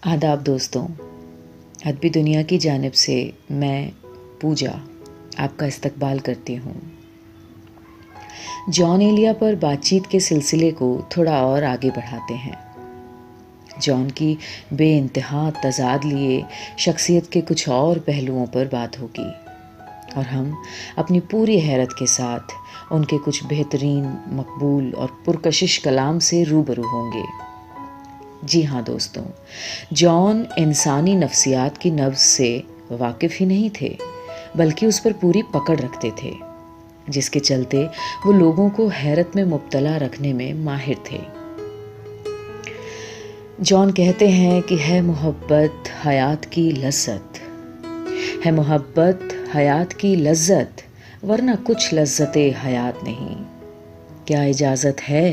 आदाब दोस्तों, अदबी दुनिया की जानिब से मैं पूजा आपका इस्तकबाल करती हूँ। जॉन एलिया पर बातचीत के सिलसिले को थोड़ा और आगे बढ़ाते हैं। जॉन की बेइंतहा तज़ाद लिए शख्सियत के कुछ और पहलुओं पर बात होगी और हम अपनी पूरी हैरत के साथ उनके कुछ बेहतरीन, मकबूल और पुरकशिश कलाम से रूबरू होंगे। जी हाँ दोस्तों, जॉन इंसानी नफ्सियात की नब्ज़ से वाकिफ़ ही नहीं थे, बल्कि उस पर पूरी पकड़ रखते थे, जिसके चलते वो लोगों को हैरत में मुब्तला रखने में माहिर थे। जॉन कहते हैं कि है मोहब्बत हयात की लज़्ज़त, है मोहब्बत हयात की लज़्ज़त, वरना कुछ लज़्ज़ते हयात नहीं। क्या इजाज़त है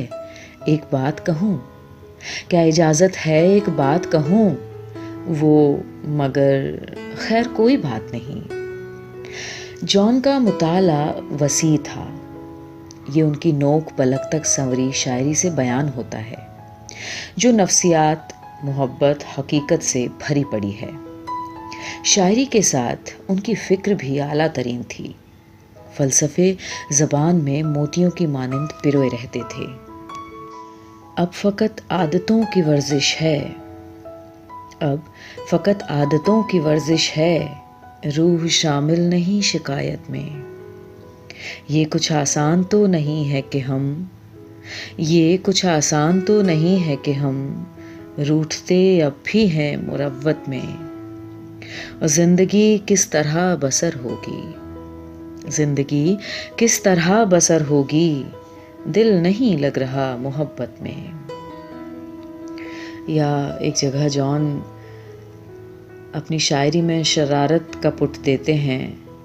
एक बात कहूँ, क्या इजाज़त है एक बात कहूँ, वो मगर खैर कोई बात नहीं। जॉन का मुताला वसी था। ये उनकी नोक पलक तक संवरी शायरी से बयान होता है, जो नफ्सियात, मोहब्बत, हकीकत से भरी पड़ी है। शायरी के साथ उनकी फ़िक्र भी आला तरीन थी। फ़लसफ़े ज़बान में मोतियों की मानंद पिरोए रहते थे। अब फ़कत आदतों की वर्जिश है, अब फ़कत आदतों की वर्जिश है, रूह शामिल नहीं शिकायत में। ये कुछ आसान तो नहीं है कि हम, ये कुछ आसान तो नहीं है कि हम रूठते अब भी हैं मुरव्वत में। और ज़िंदगी किस तरह बसर होगी, ज़िंदगी किस तरह बसर होगी, दिल नहीं लग रहा मोहब्बत में। या एक जगह जॉन अपनी शायरी में शरारत का पुट देते हैं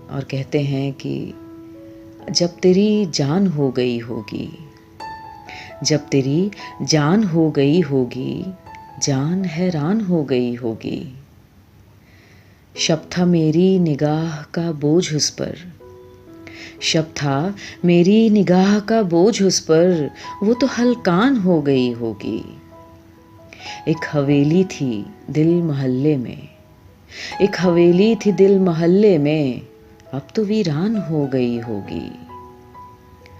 और कहते हैं कि जब तेरी जान हो गई होगी, जब तेरी जान हो गई होगी, जान हैरान हो गई होगी। शब था मेरी निगाह का बोझ उस पर, शब था मेरी निगाह का बोझ उस पर, वो तो हलकान हो गई होगी। एक हवेली थी दिल महल्ले में, एक हवेली थी दिल महल्ले में, अब तो वीरान हो गई होगी।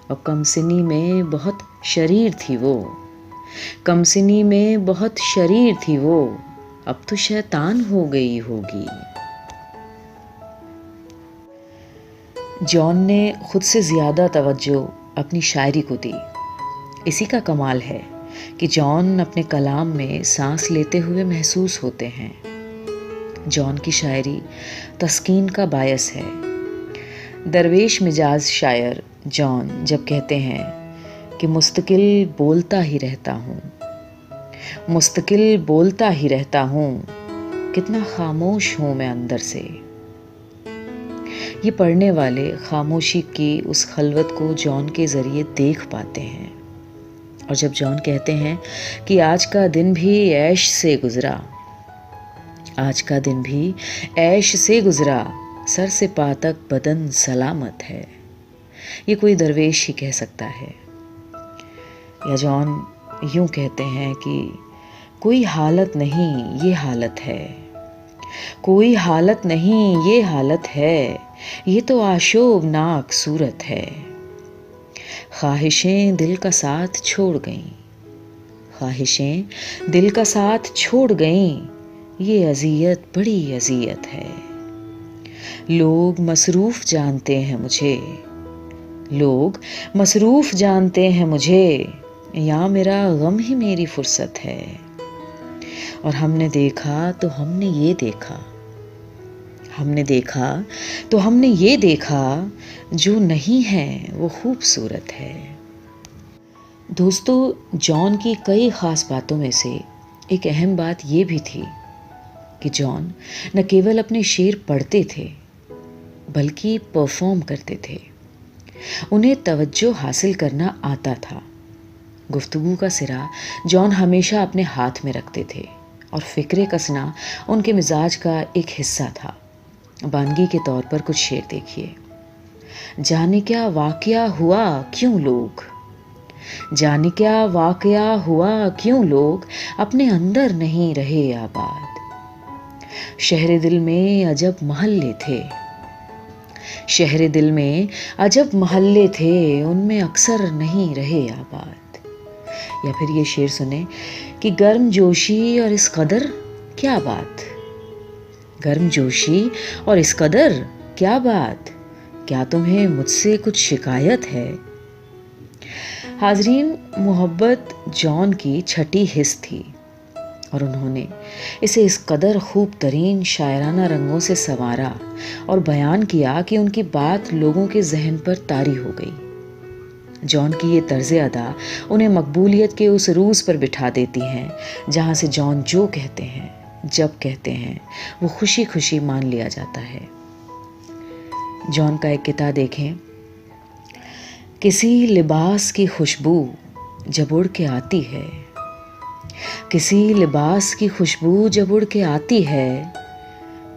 और कमसिनी में बहुत शरीर थी वो, कमसिनी में बहुत शरीर थी वो, अब तो शैतान हो गई होगी। जॉन ने खुद से ज़्यादा तवज्जो अपनी शायरी को दी। इसी का कमाल है कि जॉन अपने कलाम में सांस लेते हुए महसूस होते हैं। जॉन की शायरी तस्कीन का बायस है। दरवेश मिजाज शायर जॉन जब कहते हैं कि मुस्तकिल बोलता ही रहता हूँ, मुस्तकिल बोलता ही रहता हूँ, कितना खामोश हूँ मैं अंदर से। ये पढ़ने वाले खामोशी की उस खलवत को जॉन के ज़रिए देख पाते हैं। और जब जॉन कहते हैं कि आज का दिन भी ऐश से गुज़रा, आज का दिन भी ऐश से गुज़रा, सर से पाँव तक बदन सलामत है, ये कोई दरवेश ही कह सकता है। या जॉन यूँ कहते हैं कि कोई हालत नहीं ये हालत है, कोई हालत नहीं ये हालत है, ये तो आशोबनाक सूरत है। ख्वाहिशें दिल का साथ छोड़ गईं, ख्वाहिशें दिल का साथ छोड़ गईं, ये अज़ियत बड़ी अज़ियत है। लोग मसरूफ़ जानते हैं मुझे, लोग मसरूफ़ जानते हैं मुझे, या मेरा गम ही मेरी फुर्सत है। और हमने देखा तो हमने ये देखा, हमने देखा तो हमने ये देखा, जो नहीं है वो खूबसूरत है। दोस्तों, जॉन की कई ख़ास बातों में से एक अहम बात ये भी थी कि जॉन न केवल अपने शेर पढ़ते थे, बल्कि परफॉर्म करते थे। उन्हें तवज्जो हासिल करना आता था। गुफ्तगू का सिरा जॉन हमेशा अपने हाथ में रखते थे और फ़िक्रे कसना उनके मिजाज का एक हिस्सा था। बानगी के तौर पर कुछ शेर देखिए। जाने क्या वाक़या हुआ क्यों लोग, जाने क्या वाक़या हुआ क्यों लोग अपने अंदर नहीं रहे आबाद। शहर दिल में अजब महल्ले थे, शहर दिल में अजब महल्ले थे, उनमें अक्सर नहीं रहे आबाद। या फिर ये शेर सुने कि गर्म जोशी और इस कदर क्या बात, गर्म जोशी और इस कदर क्या बात, क्या तुम्हें मुझसे कुछ शिकायत है। हाजरीन, मोहब्बत जॉन की छठी हिस्स थी और उन्होंने इसे इस कदर खूब तरीन शायराना रंगों से संवारा और बयान किया कि उनकी बात लोगों के जहन पर तारी हो गई। जॉन की ये तर्ज़े अदा उन्हें मकबूलियत के उस रूज पर बिठा देती हैं जहाँ से जॉन जो कहते हैं, जब कहते हैं, वो खुशी खुशी मान लिया जाता है। जॉन का एक किता देखें, किसी लिबास की खुशबू जब उड़ के आती है, किसी लिबास की खुशबू जब उड़ के आती है,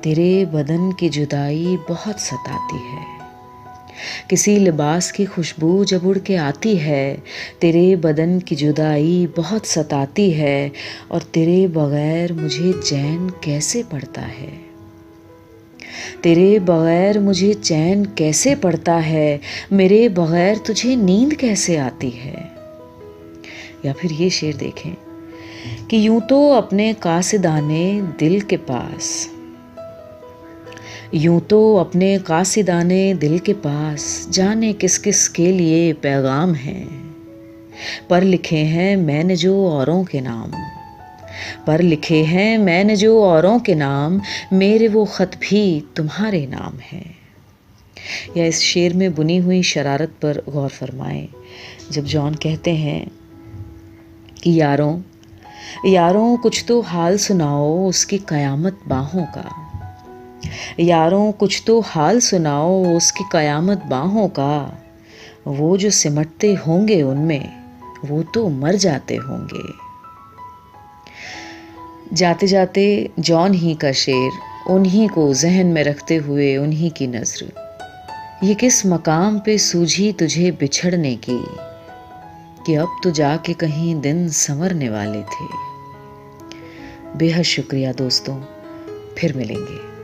तेरे बदन की जुदाई बहुत सताती है। किसी लिबास की खुशबू जब उड़ के आती है, तेरे बदन की जुदाई बहुत सताती है, और तेरे बगैर मुझे चैन कैसे पड़ता है, तेरे बगैर मुझे चैन कैसे पड़ता है, मेरे बगैर तुझे नींद कैसे आती है। या फिर ये शेर देखें कि यूं तो अपने कासिदाने दिल के पास, यूं तो अपने कासिदाने दिल के पास जाने किस किस के लिए पैगाम हैं, पर लिखे हैं मैंने जो औरों के नाम, पर लिखे हैं मैंने जो औरों के नाम, मेरे वो खत भी तुम्हारे नाम हैं। या इस शेर में बुनी हुई शरारत पर गौर फरमाएं, जब जॉन कहते हैं कि यारों यारों कुछ तो हाल सुनाओ उसकी कयामत बाहों का, यारों कुछ तो हाल सुनाओ उसकी कयामत बाहों का, वो जो सिमटते होंगे उनमें वो तो मर जाते होंगे। जाते जाते जॉन ही का शेर, उन्हीं को जहन में रखते हुए उन्हीं की नज़र, ये किस मकाम पे सूझी तुझे बिछड़ने की, कि अब तो जाके कहीं दिन संवरने वाले थे। बेहद शुक्रिया दोस्तों, फिर मिलेंगे।